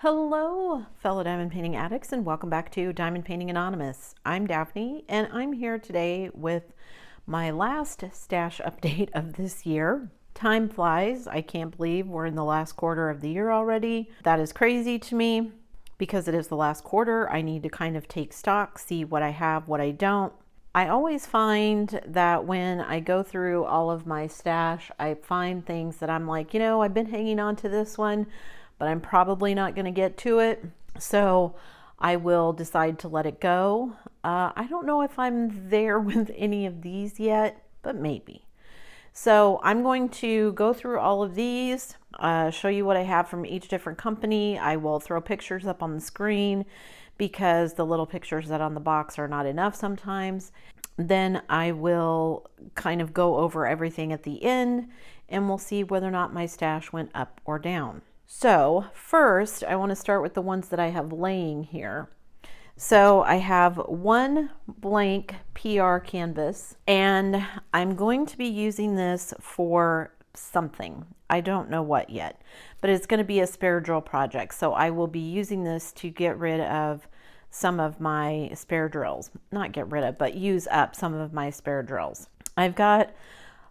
Hello, fellow diamond painting addicts, and welcome back to Diamond Painting Anonymous. I'm Daphne, and I'm here today with my last stash update of this year. Time flies. I can't believe we're in the last quarter of the year already. That is crazy to me because it is the last quarter. I need to kind of take stock, see what I have, what I don't. I always find that when I go through all of my stash, I find things that I'm like, I've been hanging on to this one, but I'm probably not going to get to it. So I will decide to let it go. I don't know if I'm there with any of these yet, but maybe. So I'm going to go through all of these, show you what I have from each different company. I will throw pictures up on the screen because the little pictures that are on the box are not enough sometimes. Then I will kind of go over everything at the end and we'll see whether or not my stash went up or down. So first, I want to start with the ones that I have laying here. So I have one blank PR canvas, and I'm going to be using this for something. I don't know what yet, but it's going to be a spare drill project. So I will be using this to get rid of some of my spare drills. Not get rid of, but use up some of my spare drills. I've got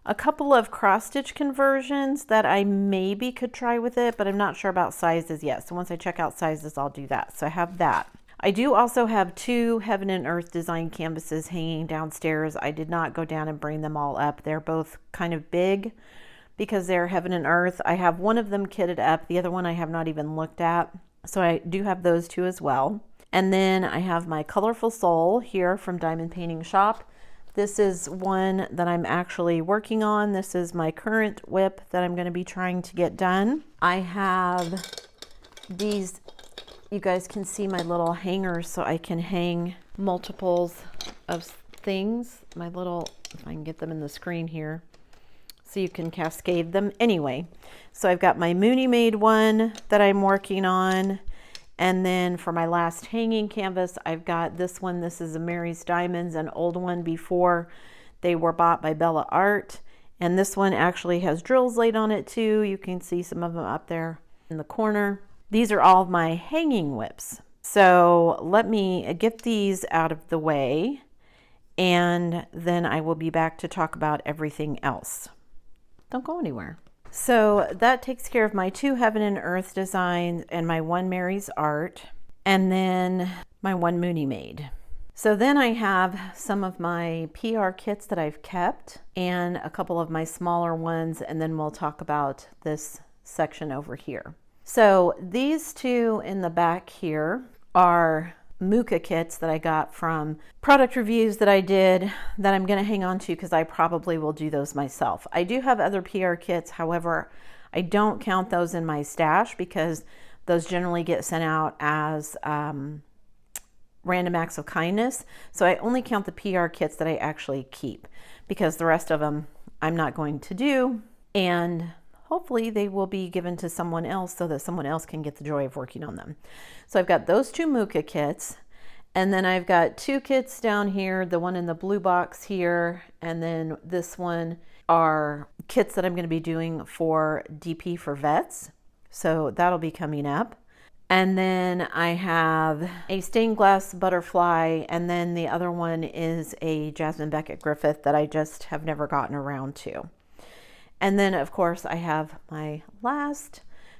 a couple of cross stitch conversions that I maybe could try with it, but I'm not sure about sizes yet. So once I check out sizes, I'll do that. So I have that. I do also have two Heaven and Earth design canvases hanging downstairs. I did not go down and bring them all up. They're both kind of big because they're Heaven and Earth. I have one of them kitted up. The other one I have not even looked at. So I do have those two as well. And then I have my Colorful Soul here from Diamond Painting Shop. This is one that I'm actually working on. This is my current whip that I'm going to be trying to get done. I have these, you guys can see my little hangers so I can hang multiples of things. My little, if I can get them in the screen here, so you can cascade them. Anyway, so I've got my Mooney Made one that I'm working on. And then for my last hanging canvas, I've got this one. This is a Mary's Diamonds, an old one before they were bought by Bella Art. And this one actually has drills laid on it too. You can see some of them up there in the corner. These are all of my hanging whips. So let me get these out of the way, and then I will be back to talk about everything else. Don't go anywhere. So that takes care of my two Heaven and Earth designs and my one Mary's Art, and then my one Mooney Made. So then I have some of my PR kits that I've kept and a couple of my smaller ones, and then we'll talk about this section over here. So these two in the back here are Muka kits that I got from product reviews that I did that I'm going to hang on to because I probably will do those myself. I do have other PR kits. However, I don't count those in my stash because those generally get sent out as random acts of kindness. So I only count the PR kits that I actually keep because the rest of them I'm not going to do, and hopefully they will be given to someone else so that someone else can get the joy of working on them. So I've got those two Muka kits, and then I've got two kits down here, the one in the blue box here, and then this one are kits that I'm going to be doing for DP for Vets. So that'll be coming up. And then I have a stained glass butterfly, and then the other one is a Jasmine Beckett Griffith that I just have never gotten around to. And then, of course, I have my last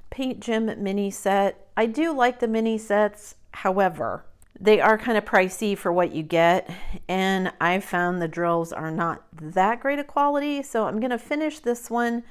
Paint Gym mini set. I do like the mini sets. However, they are kind of pricey for what you get. And I found the drills are not that great a quality. So I'm going to finish this one,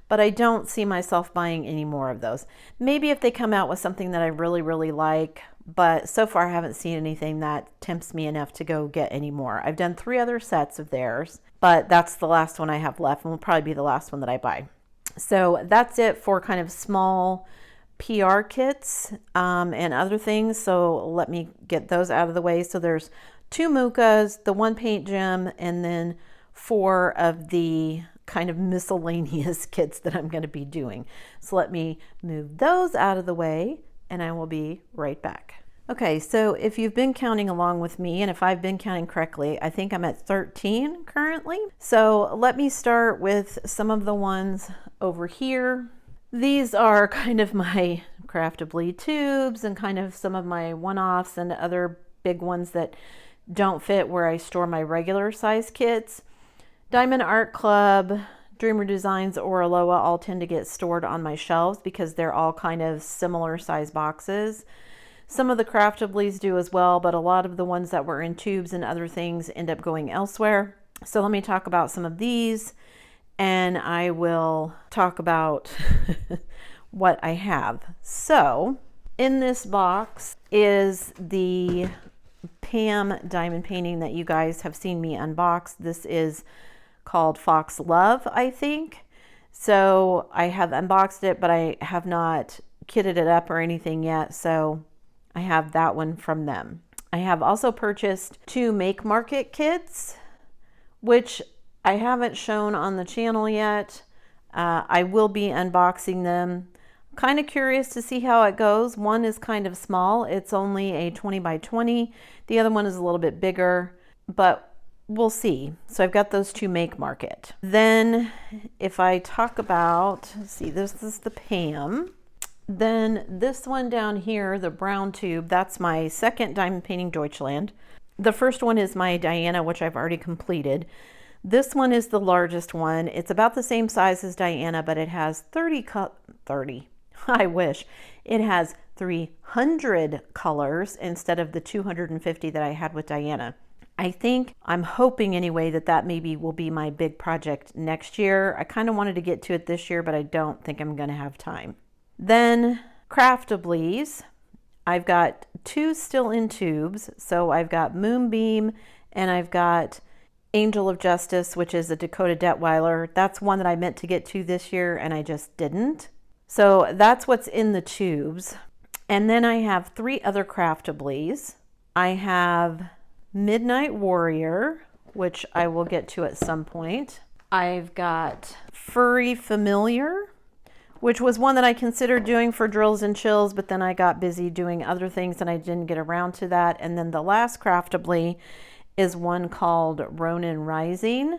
but I don't see myself buying any more of those. Maybe if they come out with something that I really, really like. But so far I haven't seen anything that tempts me enough to go get any more. I've done 3 other sets of theirs, but that's the last one I have left and will probably be the last one that I buy. So that's it for kind of small PR kits and other things. So let me get those out of the way. So there's 2 Mukas, the 1 Paint Gym, and then 4 of the kind of miscellaneous kits that I'm going to be doing. So let me move those out of the way, and I will be right back. Okay, so if you've been counting along with me, and if I've been counting correctly, I think I'm at 13 currently. So let me start with some of the ones over here. These are kind of my Craftably tubes and kind of some of my one-offs and other big ones that don't fit where I store my regular size kits. Diamond Art Club, Dreamer Designs, Oraloa all tend to get stored on my shelves because they're all kind of similar size boxes. Some of the Craftablys do as well, but a lot of the ones that were in tubes and other things end up going elsewhere. So let me talk about some of these, and I will talk about what I have. So in this box is the Pam diamond painting that you guys have seen me unbox. This is called Fox Love, I think. So I have unboxed it, but I have not kitted it up or anything yet. So I have that one from them. I have also purchased 2 Make Market kits, which I haven't shown on the channel yet. I will be unboxing them. Kind of curious to see how it goes. One is kind of small. It's only a 20 by 20. The other one is a little bit bigger, but we'll see. So I've got those 2 Make Market. Then if I talk about, let's see, this is the Pam. Then this one down here, the brown tube, that's my second Diamond Painting Deutschland. The first one is my Diana, which I've already completed. This one is the largest one. It's about the same size as Diana, but it has 30, I wish. It has 300 colors instead of the 250 that I had with Diana. I'm hoping anyway that maybe will be my big project next year. I kind of wanted to get to it this year, but I don't think I'm going to have time. Then Craftablys, I've got 2 still in tubes. So I've got Moonbeam and I've got Angel of Justice, which is a Dakota Detweiler. That's one that I meant to get to this year and I just didn't. So that's what's in the tubes. And then I have 3 other Craftablys. I have Midnight Warrior, which I will get to at some point. I've got Furry Familiar, which was one that I considered doing for Drills and Chills, but then I got busy doing other things and I didn't get around to that. And then the last Craftably is one called Ronin Rising.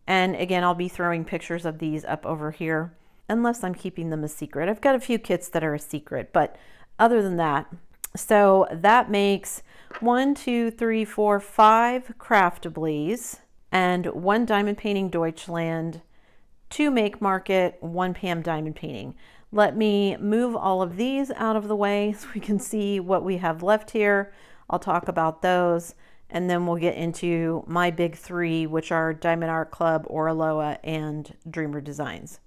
And again, I'll be throwing pictures of these up over here, unless I'm keeping them a secret. I've got a few kits that are a secret, but other than that, so that makes 1, 2, 3, 4, 5 Craftablys and 1 Diamond Painting Deutschland, 2 Make Market, 1 Pam diamond painting. Let me move all of these out of the way so we can see what we have left here. I'll talk about those, and then we'll get into my big 3, which are Diamond Art Club, Oraloa, and Dreamer Designs.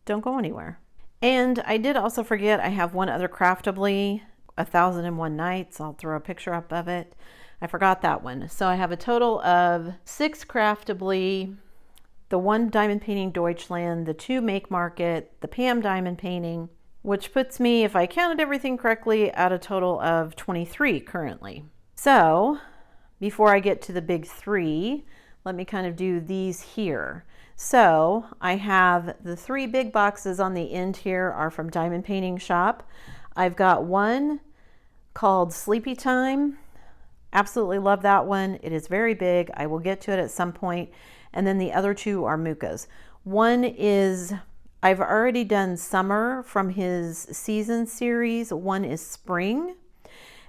Don't go anywhere. And I did also forget I have one other Craftably, 1001 Nights. I'll throw a picture up of it. I forgot that one. So I have a total of 6 Craftably, the 1 Diamond Painting Deutschland, the 2 Make Market, the Pam diamond painting, which puts me, if I counted everything correctly, at a total of 23 currently. So before I get to the big 3, let me kind of do these here. So I have the 3 big boxes on the end here are from Diamond Painting Shop. I've got one called Sleepy Time. Absolutely love that one. It is very big. I will get to it at some point. And then the other 2 are Mukas. One is, I've already done summer from his season series. One is spring.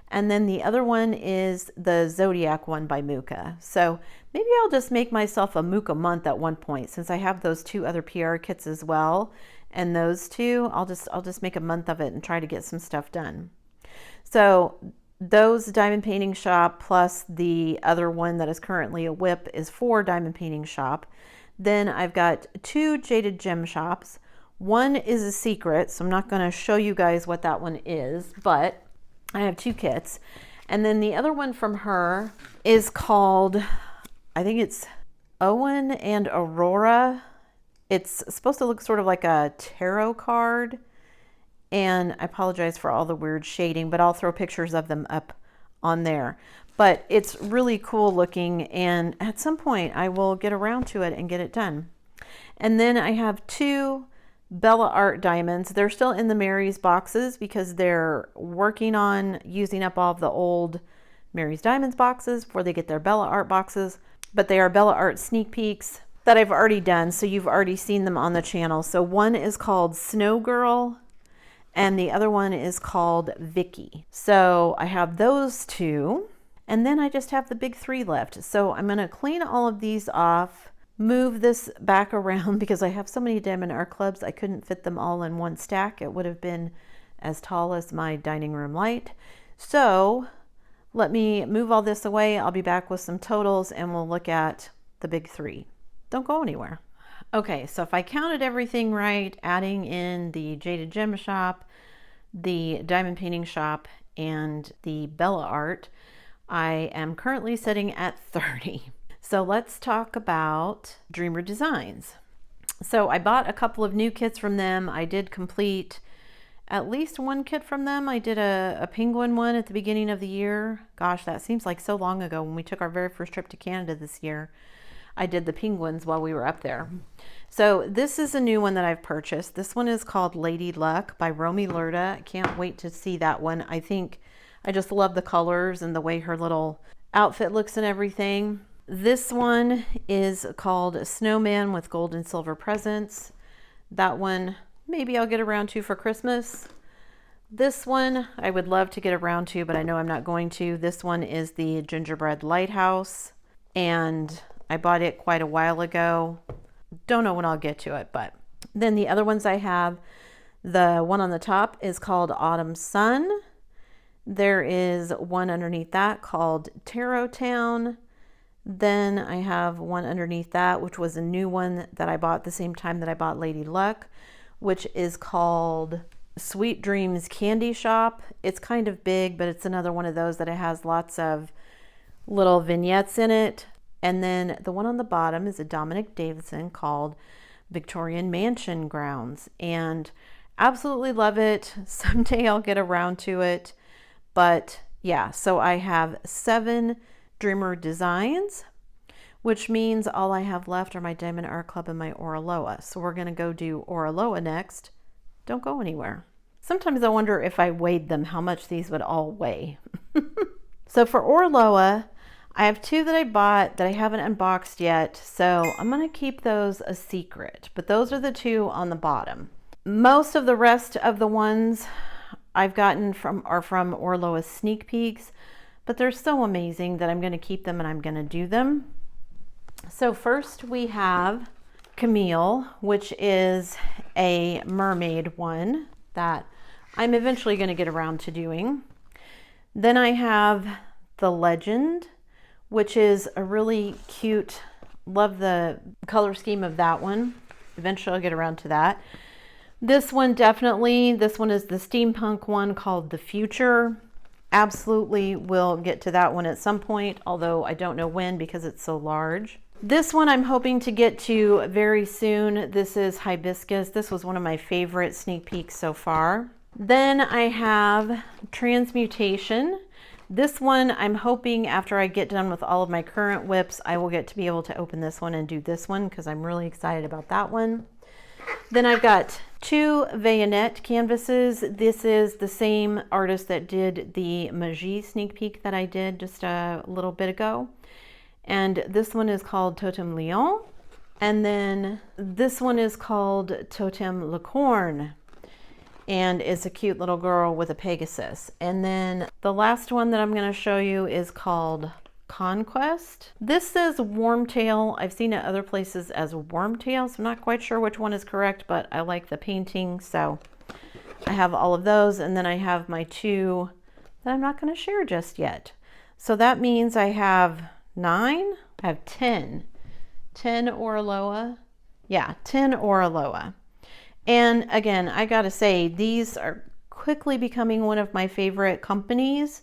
And then the other one is the Zodiac one by Muka. So maybe I'll just make myself a Muka month at one point, since I have those 2 other PR kits as well. And those 2, I'll just make a month of it and try to get some stuff done. So those Diamond Painting Shop plus the other one that is currently a whip is 4 Diamond Painting Shop. Then I've got 2 Jaded Gem Shops. One is a secret, so I'm not going to show you guys what that one is, but I have 2 kits. And then the other one from her is called, I think it's Owen and Aurora. It's supposed to look sort of like a tarot card. And I apologize for all the weird shading, but I'll throw pictures of them up on there. But it's really cool looking, and at some point I will get around to it and get it done. And then I have 2 Bella Art diamonds. They're still in the Mary's boxes because they're working on using up all of the old Mary's Diamonds boxes before they get their Bella Art boxes. But they are Bella Art sneak peeks. that I've already done, so you've already seen them on the channel. So one is called Snow Girl and the other one is called Vicky. So I have those two, and then I just have the big three left. So I'm going to clean all of these off, move this back around because I have so many diamond art clubs I couldn't fit them all in one stack. It would have been as tall as my dining room light. So let me move all this away. I'll be back with some totals and we'll look at the big three. Don't go anywhere. Okay, so if I counted everything right, adding in the Jaded Gem shop, the diamond painting shop, and the Bella art, I am currently sitting at 30. So let's talk about Dreamer Designs. So I bought a couple of new kits from them. I did complete at least one kit from them. I did a penguin one at the beginning of the year. Gosh, that seems like so long ago when we took our very first trip to Canada this year. I did the penguins while we were up there. So this is a new one that I've purchased. This one is called Lady Luck by Romy Lurda. I can't wait to see that one. I think I just love the colors and the way her little outfit looks and everything. This one is called Snowman with Gold and Silver Presents. That one maybe I'll get around to for Christmas. This one I would love to get around to, but I know I'm not going to. This one is the Gingerbread Lighthouse, and I bought it quite a while ago. Don't know when I'll get to it, but then the other ones I have, the one on the top is called Autumn Sun. There is one underneath that called Tarot Town. Then I have one underneath that, which was a new one that I bought the same time that I bought Lady Luck, which is called Sweet Dreams Candy Shop. It's kind of big, but it's another one of those that it has lots of little vignettes in it. And then the one on the bottom is a Dominic Davidson called Victorian Mansion Grounds, and absolutely love it. Someday I'll get around to it. But yeah, so I have 7 Dreamer Designs, which means all I have left are my Diamond Art Club and my Oraloa. So we're going to go do Oraloa next. Don't go anywhere. Sometimes I wonder if I weighed them, how much these would all weigh. So for Oraloa, I have 2 that I bought that I haven't unboxed yet, so I'm going to keep those a secret. But those are the 2 on the bottom. Most of the rest of the ones I've gotten are from Oraloa's sneak peeks, but they're so amazing that I'm going to keep them and I'm going to do them. So first we have Camille, which is a mermaid one that I'm eventually going to get around to doing. Then I have the Legend, which is a really cute, love the color scheme of that one. Eventually I'll get around to that. This one definitely, this one is the steampunk one called The Future. Absolutely will get to that one at some point, although I don't know when because it's so large. This one I'm hoping to get to very soon. This is Hibiscus. This was one of my favorite sneak peeks so far. Then I have Transmutation. This one, I'm hoping after I get done with all of my current whips, I will get to be able to open this one and do this one because I'm really excited about that one. Then I've got 2 Bayonet canvases. This is the same artist that did the Misc sneak peek that I did just a little bit ago. And this one is called Totem Lion. And then this one is called Totem Licorne, and is a cute little girl with a Pegasus. And then the last one that I'm going to show you is called Conquest. This says Wormtail. I've seen it other places as Wormtail, so I'm not quite sure which one is correct, but I like the painting, so I have all of those. And then I have my 2 that I'm not going to share just yet. So that means I have 9, I have 10 Oraloa. Yeah, 10 Oraloa. And again, I gotta say, these are quickly becoming one of my favorite companies,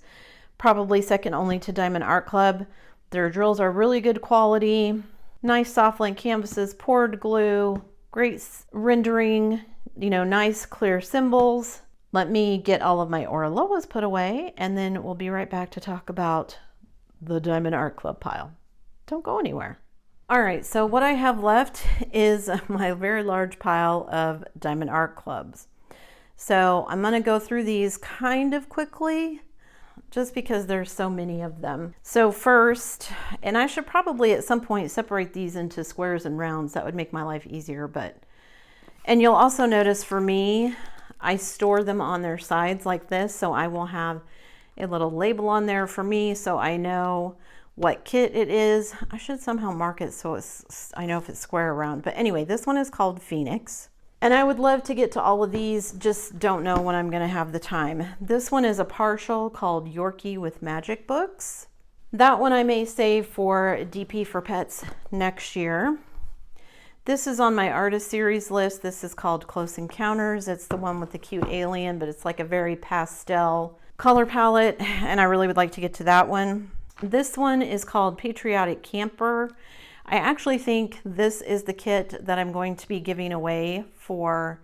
probably second only to Diamond Art Club. Their drills are really good quality, nice soft link canvases, poured glue, great rendering, you know, nice clear symbols. Let me get all of my Oraloas put away, and then we'll be right back to talk about the Diamond Art Club pile. Don't go anywhere. All right, so what I have left is my very large pile of Diamond Art Clubs. So I'm going to go through these kind of quickly. just because there's so many of them. So first, and I should probably at some point separate these into squares and rounds. That would make my life easier, and you'll also notice for me, I store them on their sides like this. So I will have a little label on there for me so I know what kit it is. I should somehow mark it so I know if it's square or round. But anyway, this one is called Phoenix. And I would love to get to all of these, just don't know when I'm gonna have the time. This one is a partial called Yorkie with Magic Books. That one I may save for DP for Pets next year. This is on my artist series list. This is called Close Encounters. It's the one with the cute alien, but it's like a very pastel color palette, and I really would like to get to that one. This one is called Patriotic Camper. I actually think this is the kit that I'm going to be giving away for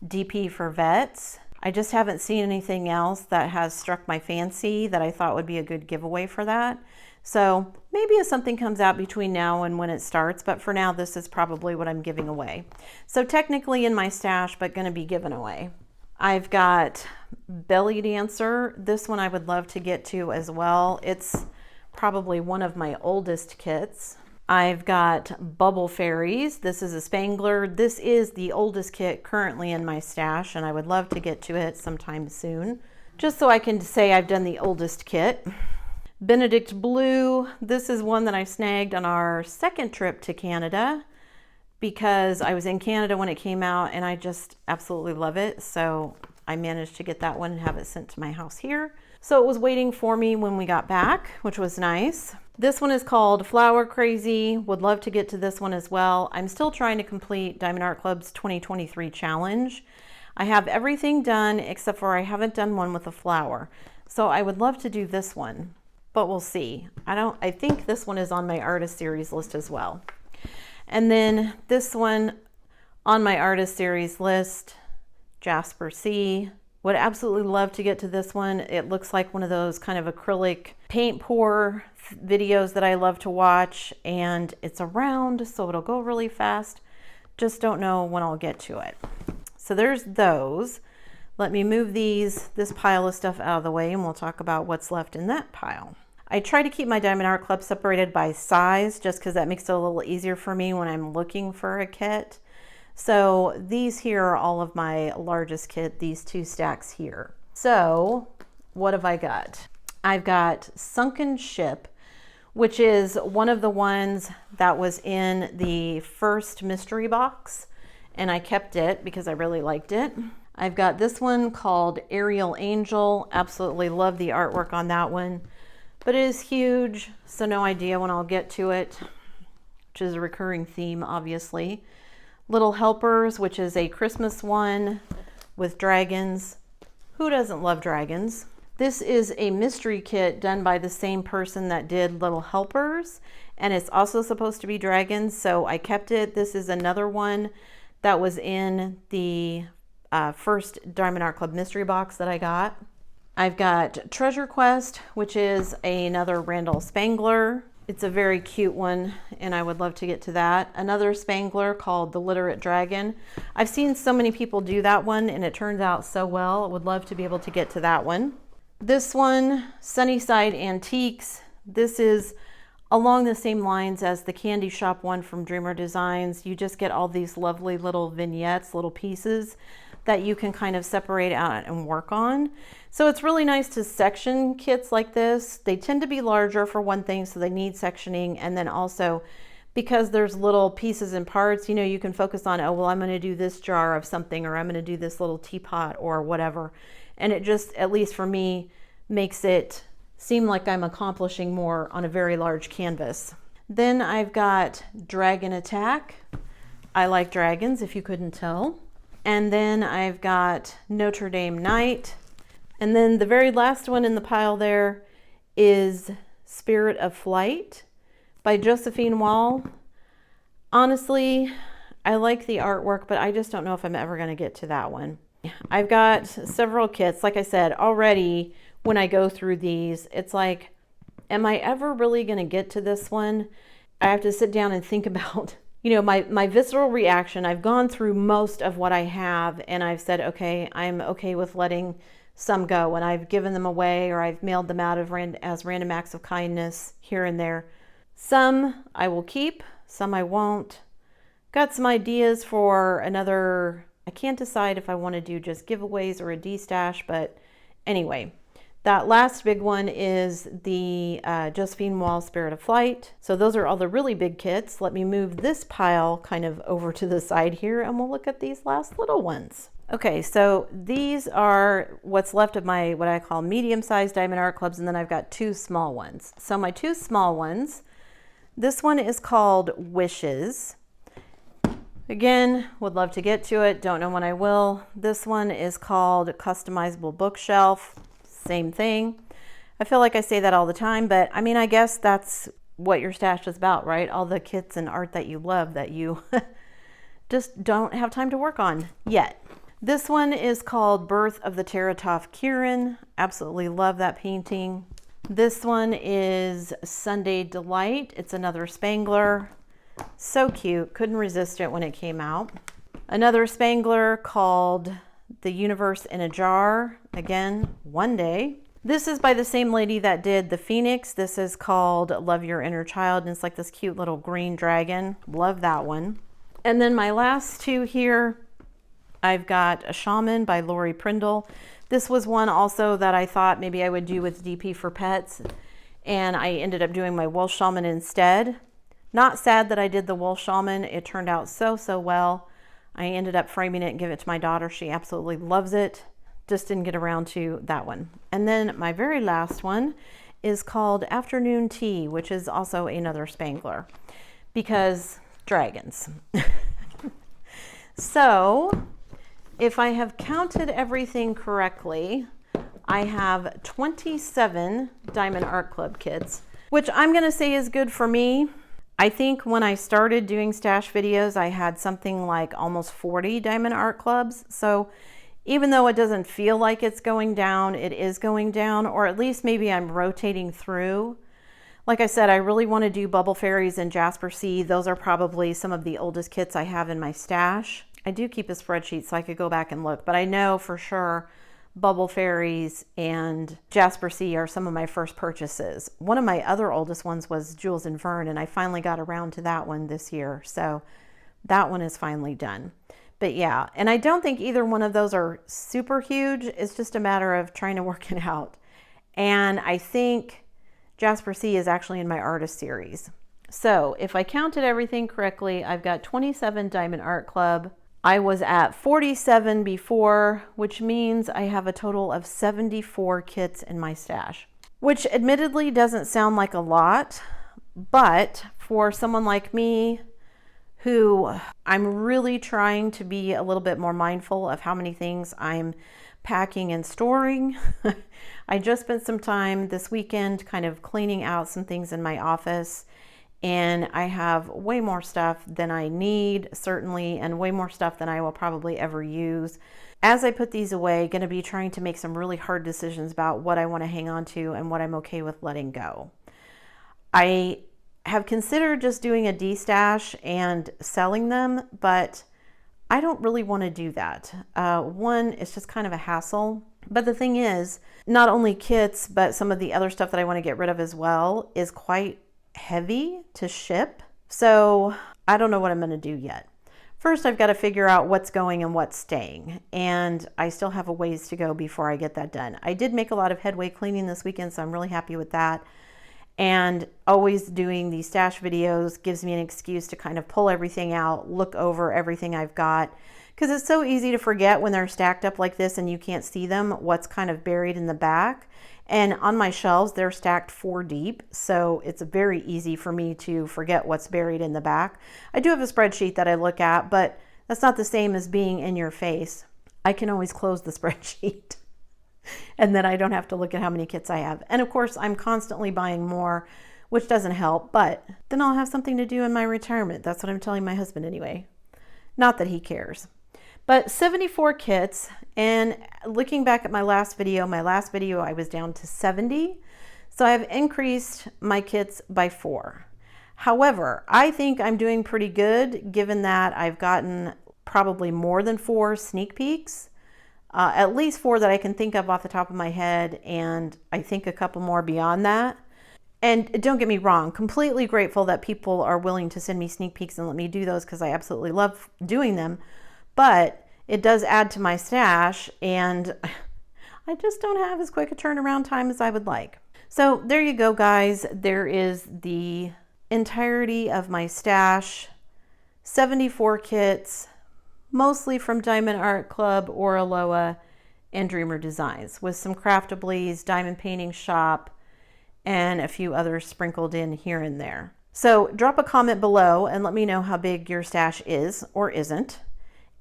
DP for Vets. I just haven't seen anything else that has struck my fancy that I thought would be a good giveaway for that. So maybe if something comes out between now and when it starts, but for now, this is probably what I'm giving away. So technically in my stash, but gonna be given away. I've got Belly Dancer. This one I would love to get to as well. It's probably one of my oldest kits. I've got Bubble Fairies. This is a Spangler. This is the oldest kit currently in my stash, and I would love to get to it sometime soon, just so I can say I've done the oldest kit. Benedict Blue. This is one that I snagged on our second trip to Canada because I was in Canada when it came out and I just absolutely love it. So I managed to get that one and have it sent to my house here. So it was waiting for me when we got back, which was nice. This one is called Flower Crazy. Would love to get to this one as well. I'm still trying to complete Diamond Art Club's 2023 challenge. I have everything done except for I haven't done one with a flower. So I would love to do this one, but we'll see. I think this one is on my artist series list as well. And then this one on my artist series list, Jasper C. Would absolutely love to get to this one. It looks like one of those kind of acrylic paint pour videos that I love to watch, and it's a round, so it'll go really fast. Just don't know when I'll get to it. So there's those. Let me move this pile of stuff out of the way, and we'll talk about what's left in that pile. I try to keep my Diamond Art Club separated by size, just because that makes it a little easier for me when I'm looking for a kit. So these here are all of my largest kit, these two stacks here. So what have I got? I've got Sunken Ship, which is one of the ones that was in the first mystery box, and I kept it because I really liked it. I've got this one called Aerial Angel. Absolutely love the artwork on that one, but it is huge, so no idea when I'll get to it, which is a recurring theme, obviously. Little Helpers, which is a Christmas one with dragons. Who doesn't love dragons? This is a mystery kit done by the same person that did Little Helpers, and it's also supposed to be dragons, so I kept it. This is another one that was in the first Diamond Art Club mystery box that I got. I've got Treasure Quest, which is another Randall Spangler. It's a very cute one, and I would love to get to that. Another Spangler called The Literate Dragon. I've seen so many people do that one, and it turns out so well. I would love to be able to get to that one. This one, Sunnyside Antiques. This is along the same lines as the Candy Shop one from Dreamer Designs. You just get all these lovely little vignettes, little pieces that you can kind of separate out and work on. So it's really nice to section kits like this. They tend to be larger for one thing, so they need sectioning. And then also because there's little pieces and parts, you know, you can focus on, oh, well, I'm gonna do this jar of something, or I'm gonna do this little teapot or whatever. And it just, at least for me, makes it seem like I'm accomplishing more on a very large canvas. Then I've got Dragon Attack. I like dragons, if you couldn't tell. And then I've got Notre Dame Night. And then the very last one in the pile there is Spirit of Flight by Josephine Wall. Honestly, I like the artwork, but I just don't know if I'm ever going to get to that one. I've got several kits. Like I said, already when I go through these, it's like, am I ever really going to get to this one? I have to sit down and think about, you know, my visceral reaction. I've gone through most of what I have, and I've said, okay, I'm okay with letting some go, and I've given them away or I've mailed them out as random acts of kindness here and there. Some I will keep, some I won't. Got some ideas for another. I can't decide if I want to do just giveaways or a D-stash, but anyway, that last big one is the Josephine Wall Spirit of Flight. So those are all the really big kits. Let me move this pile kind of over to the side here and we'll look at these last little ones. Okay, so these are what's left of my, what I call medium-sized diamond art clubs, and then I've got two small ones. So my two small ones, this one is called Wishes. Again, would love to get to it, don't know when I will. This one is called Customizable Bookshelf. Same thing. I feel like I say that all the time, but I mean, I guess that's what your stash is about, right? All the kits and art that you love that you just don't have time to work on yet. This one is called Birth of the Teratov Kieran. Absolutely love that painting. This one is Sunday Delight. It's another Spangler. So cute, couldn't resist it when it came out. Another Spangler called The Universe in a Jar. Again, one day. This is by the same lady that did the Phoenix. This is called Love Your Inner Child, and it's like this cute little green dragon. Love that one. And then my last two here, I've got A Shaman by Lori Prindle. This was one also that I thought maybe I would do with DP for Pets, and I ended up doing my Wolf Shaman instead. Not sad that I did the Wolf Shaman. It turned out so well. I ended up framing it and giving it to my daughter. She absolutely loves it. Just didn't get around to that one. And then my very last one is called Afternoon Tea, which is also another Spangler, because dragons. So if I have counted everything correctly, I have 27 Diamond Art Club kits, which I'm going to say is good for me. I think when I started doing stash videos, I had something like almost 40 Diamond Art Clubs. So even though it doesn't feel like it's going down, it is going down, or at least maybe I'm rotating through. Like I said, I really want to do Bubble Fairies and Jasper C. Those are probably some of the oldest kits I have in my stash. I do keep a spreadsheet so I could go back and look, but I know for sure Bubble Fairies and Jasper C are some of my first purchases. One of my other oldest ones was Jules and Verne, and I finally got around to that one this year. So that one is finally done. But yeah, and I don't think either one of those are super huge. It's just a matter of trying to work it out. And I think Jasper C is actually in my artist series. So if I counted everything correctly, I've got 27 Diamond Art Club. I was at 47 before, which means I have a total of 74 kits in my stash, which admittedly doesn't sound like a lot, but for someone like me, who I'm really trying to be a little bit more mindful of how many things I'm packing and storing. I just spent some time this weekend kind of cleaning out some things in my office, and I have way more stuff than I need, certainly, and way more stuff than I will probably ever use. As I put these away, going to be trying to make some really hard decisions about what I want to hang on to and what I'm okay with letting go. I have considered just doing a D-stash and selling them, but I don't really want to do that. One, it's just kind of a hassle. But the thing is, not only kits, but some of the other stuff that I want to get rid of as well is quite heavy to ship. So I don't know what I'm going to do yet. First, I've got to figure out what's going and what's staying. And I still have a ways to go before I get that done. I did make a lot of headway cleaning this weekend, so I'm really happy with that. And always doing these stash videos gives me an excuse to kind of pull everything out, look over everything I've got, because it's so easy to forget when they're stacked up like this and you can't see them, what's kind of buried in the back. And on my shelves, they're stacked 4 deep, so it's very easy for me to forget what's buried in the back. I do have a spreadsheet that I look at, but that's not the same as being in your face. I can always close the spreadsheet. And then I don't have to look at how many kits I have. And of course, I'm constantly buying more, which doesn't help, but then I'll have something to do in my retirement. That's what I'm telling my husband anyway. Not that he cares. But 74 kits, and looking back at my last video I was down to 70. So I've increased my kits by 4. However, I think I'm doing pretty good given that I've gotten probably more than 4 sneak peeks At least 4 that I can think of off the top of my head, and I think a couple more beyond that. And don't get me wrong, completely grateful that people are willing to send me sneak peeks and let me do those, because I absolutely love doing them. But it does add to my stash, and I just don't have as quick a turnaround time as I would like. So there you go, guys. There is the entirety of my stash. 74 kits, mostly from Diamond Art Club, Oraloa, and Dreamer Designs, with some Craftably's, Diamond Painting Shop, and a few others sprinkled in here and there. So drop a comment below and let me know how big your stash is or isn't,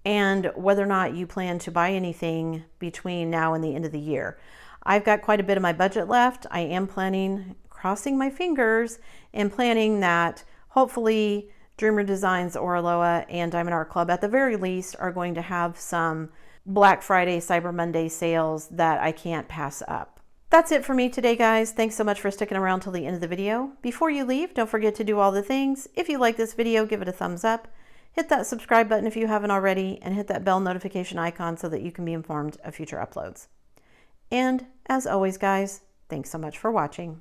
and whether or not you plan to buy anything between now and the end of the year. I've got quite a bit of my budget left. I am planning, crossing my fingers, and planning that hopefully Dreamer Designs, Oraloa, and Diamond Art Club at the very least are going to have some Black Friday, Cyber Monday sales that I can't pass up. That's it for me today, guys. Thanks so much for sticking around till the end of the video. Before you leave, don't forget to do all the things. If you like this video, give it a thumbs up. Hit that subscribe button if you haven't already, and hit that bell notification icon so that you can be informed of future uploads. And as always, guys, thanks so much for watching.